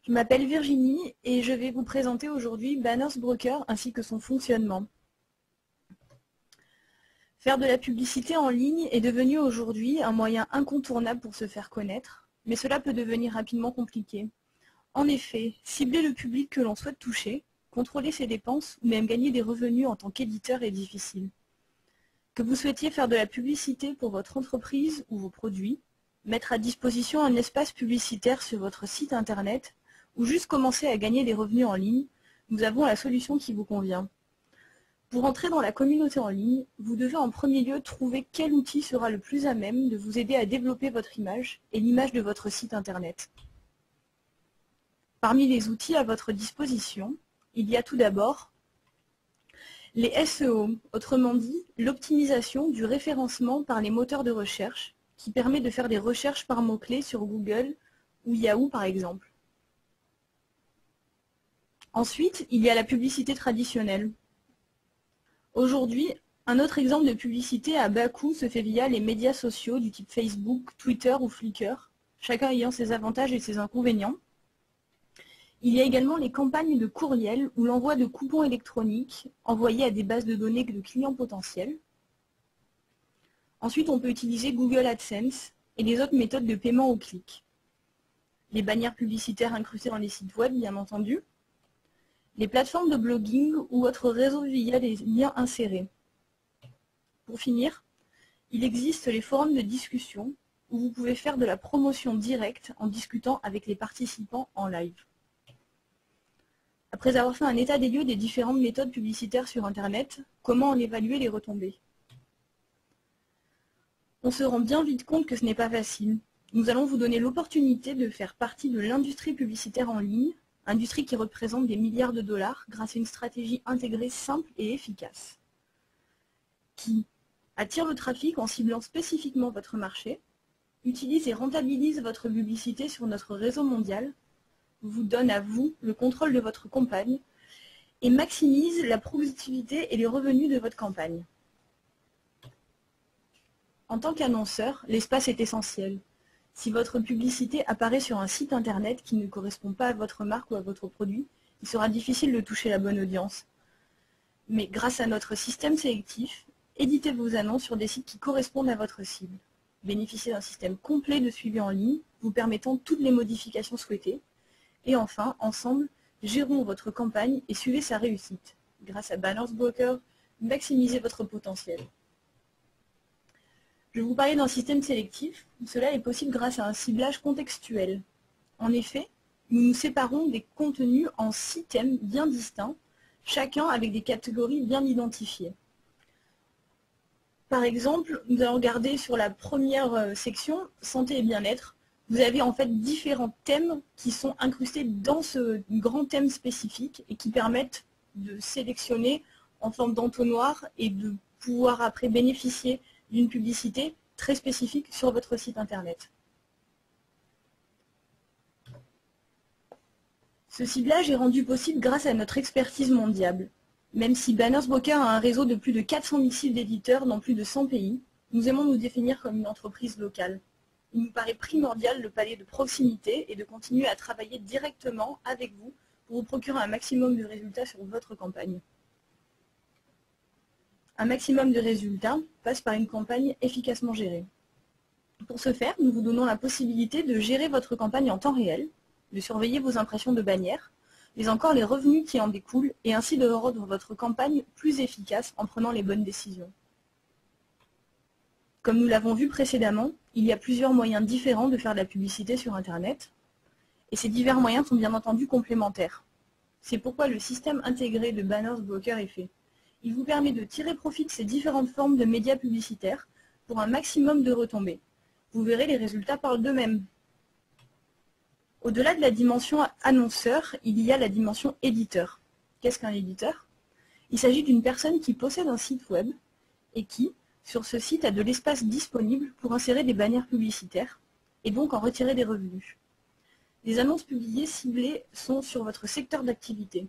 Je m'appelle Virginie et je vais vous présenter aujourd'hui Banners Broker ainsi que son fonctionnement. Faire de la publicité en ligne est devenu aujourd'hui un moyen incontournable pour se faire connaître, mais cela peut devenir rapidement compliqué. En effet, cibler le public que l'on souhaite toucher, contrôler ses dépenses ou même gagner des revenus en tant qu'éditeur est difficile. Que vous souhaitiez faire de la publicité pour votre entreprise ou vos produits, mettre à disposition un espace publicitaire sur votre site internet ou juste commencer à gagner des revenus en ligne, nous avons la solution qui vous convient. Pour entrer dans la communauté en ligne, vous devez en premier lieu trouver quel outil sera le plus à même de vous aider à développer votre image et l'image de votre site internet. Parmi les outils à votre disposition, il y a tout d'abord les SEO, autrement dit l'optimisation du référencement par les moteurs de recherche, qui permet de faire des recherches par mots-clés sur Google ou Yahoo par exemple. Ensuite, il y a la publicité traditionnelle. Aujourd'hui, un autre exemple de publicité à bas coût se fait via les médias sociaux du type Facebook, Twitter ou Flickr, chacun ayant ses avantages et ses inconvénients. Il y a également les campagnes de courriel ou l'envoi de coupons électroniques envoyés à des bases de données de clients potentiels. Ensuite, on peut utiliser Google AdSense et les autres méthodes de paiement au clic. Les bannières publicitaires incrustées dans les sites web, bien entendu. Les plateformes de blogging ou autres réseaux via les liens insérés. Pour finir, il existe les forums de discussion où vous pouvez faire de la promotion directe en discutant avec les participants en live. Après avoir fait un état des lieux des différentes méthodes publicitaires sur Internet, comment en évaluer les retombées? On se rend bien vite compte que ce n'est pas facile. Nous allons vous donner l'opportunité de faire partie de l'industrie publicitaire en ligne, industrie qui représente des milliards de dollars grâce à une stratégie intégrée simple et efficace, qui attire le trafic en ciblant spécifiquement votre marché, utilise et rentabilise votre publicité sur notre réseau mondial, vous donne à vous le contrôle de votre campagne et maximise la productivité et les revenus de votre campagne. En tant qu'annonceur, l'espace est essentiel. Si votre publicité apparaît sur un site internet qui ne correspond pas à votre marque ou à votre produit, il sera difficile de toucher la bonne audience. Mais grâce à notre système sélectif, éditez vos annonces sur des sites qui correspondent à votre cible. Bénéficiez d'un système complet de suivi en ligne, vous permettant toutes les modifications souhaitées. Et enfin, ensemble, gérons votre campagne et suivez sa réussite. Grâce à Banners Broker, maximisez votre potentiel. Je vais vous parler d'un système sélectif. Cela est possible grâce à un ciblage contextuel. En effet, nous nous séparons des contenus en 6 thèmes bien distincts, chacun avec des catégories bien identifiées. Par exemple, nous allons regarder sur la première section, santé et bien-être. Vous avez en fait différents thèmes qui sont incrustés dans ce grand thème spécifique et qui permettent de sélectionner en forme d'entonnoir et de pouvoir après bénéficier d'une publicité très spécifique sur votre site internet. Ce ciblage est rendu possible grâce à notre expertise mondiale. Même si Banners Broker a un réseau de plus de 400 000 sites d'éditeurs dans plus de 100 pays, nous aimons nous définir comme une entreprise locale. Il nous paraît primordial de pallier de proximité et de continuer à travailler directement avec vous pour vous procurer un maximum de résultats sur votre campagne. Un maximum de résultats passe par une campagne efficacement gérée. Pour ce faire, nous vous donnons la possibilité de gérer votre campagne en temps réel, de surveiller vos impressions de bannières, mais encore les revenus qui en découlent, et ainsi de rendre votre campagne plus efficace en prenant les bonnes décisions. Comme nous l'avons vu précédemment, il y a plusieurs moyens différents de faire de la publicité sur Internet, et ces divers moyens sont bien entendu complémentaires. C'est pourquoi le système intégré de Banners Broker est fait. Il vous permet de tirer profit de ces différentes formes de médias publicitaires pour un maximum de retombées. Vous verrez, les résultats parlent d'eux-mêmes. Au-delà de la dimension annonceur, il y a la dimension éditeur. Qu'est-ce qu'un éditeur? Il s'agit d'une personne qui possède un site web et qui, sur ce site, a de l'espace disponible pour insérer des bannières publicitaires et donc en retirer des revenus. Les annonces publiées ciblées sont sur votre secteur d'activité.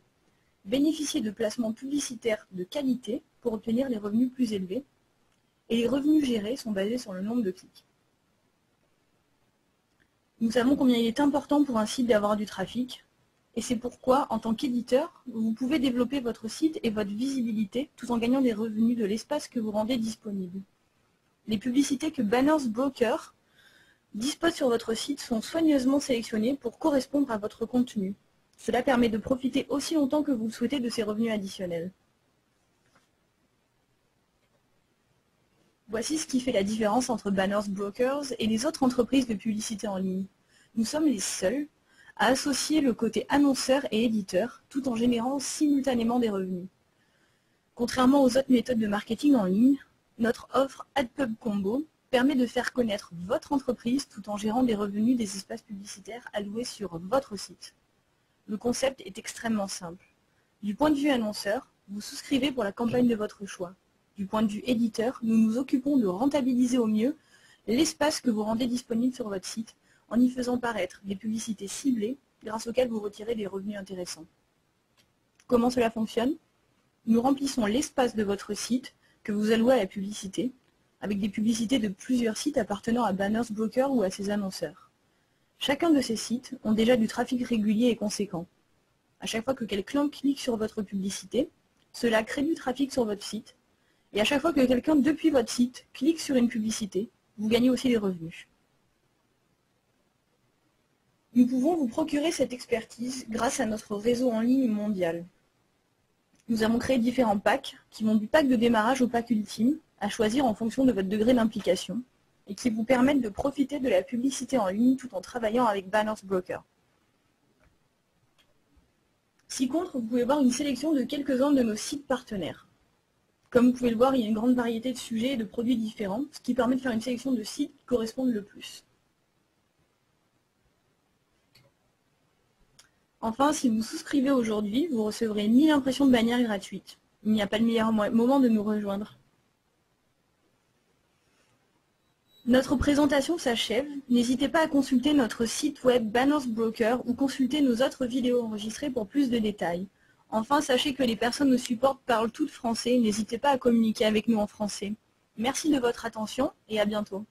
Bénéficiez de placements publicitaires de qualité pour obtenir des revenus plus élevés, et les revenus gérés sont basés sur le nombre de clics. Nous savons combien il est important pour un site d'avoir du trafic. Et c'est pourquoi, en tant qu'éditeur, vous pouvez développer votre site et votre visibilité tout en gagnant des revenus de l'espace que vous rendez disponible. Les publicités que Banners Broker dispose sur votre site sont soigneusement sélectionnées pour correspondre à votre contenu. Cela permet de profiter aussi longtemps que vous le souhaitez de ces revenus additionnels. Voici ce qui fait la différence entre Banners Brokers et les autres entreprises de publicité en ligne. Nous sommes les seuls à associer le côté annonceur et éditeur tout en générant simultanément des revenus. Contrairement aux autres méthodes de marketing en ligne, notre offre AdPub Combo permet de faire connaître votre entreprise tout en gérant des revenus des espaces publicitaires alloués sur votre site. Le concept est extrêmement simple. Du point de vue annonceur, vous souscrivez pour la campagne de votre choix. Du point de vue éditeur, nous nous occupons de rentabiliser au mieux l'espace que vous rendez disponible sur votre site en y faisant paraître des publicités ciblées grâce auxquelles vous retirez des revenus intéressants. Comment cela fonctionne? Nous remplissons l'espace de votre site que vous allouez à la publicité avec des publicités de plusieurs sites appartenant à Banners Broker ou à ses annonceurs. Chacun de ces sites ont déjà du trafic régulier et conséquent. À chaque fois que quelqu'un clique sur votre publicité, cela crée du trafic sur votre site, et à chaque fois que quelqu'un depuis votre site clique sur une publicité, vous gagnez aussi des revenus. Nous pouvons vous procurer cette expertise grâce à notre réseau en ligne mondial. Nous avons créé différents packs qui vont du pack de démarrage au pack ultime, à choisir en fonction de votre degré d'implication, et qui vous permettent de profiter de la publicité en ligne tout en travaillant avec Banners Broker. Ci-contre, vous pouvez voir une sélection de quelques-uns de nos sites partenaires. Comme vous pouvez le voir, il y a une grande variété de sujets et de produits différents, ce qui permet de faire une sélection de sites qui correspondent le plus. Enfin, si vous souscrivez aujourd'hui, vous recevrez 1000 impressions de bannières gratuites. Il n'y a pas de meilleur moment de nous rejoindre. Notre présentation s'achève. N'hésitez pas à consulter notre site web Banners Broker ou consulter nos autres vidéos enregistrées pour plus de détails. Enfin, sachez que les personnes au support parlent toutes français. N'hésitez pas à communiquer avec nous en français. Merci de votre attention et à bientôt.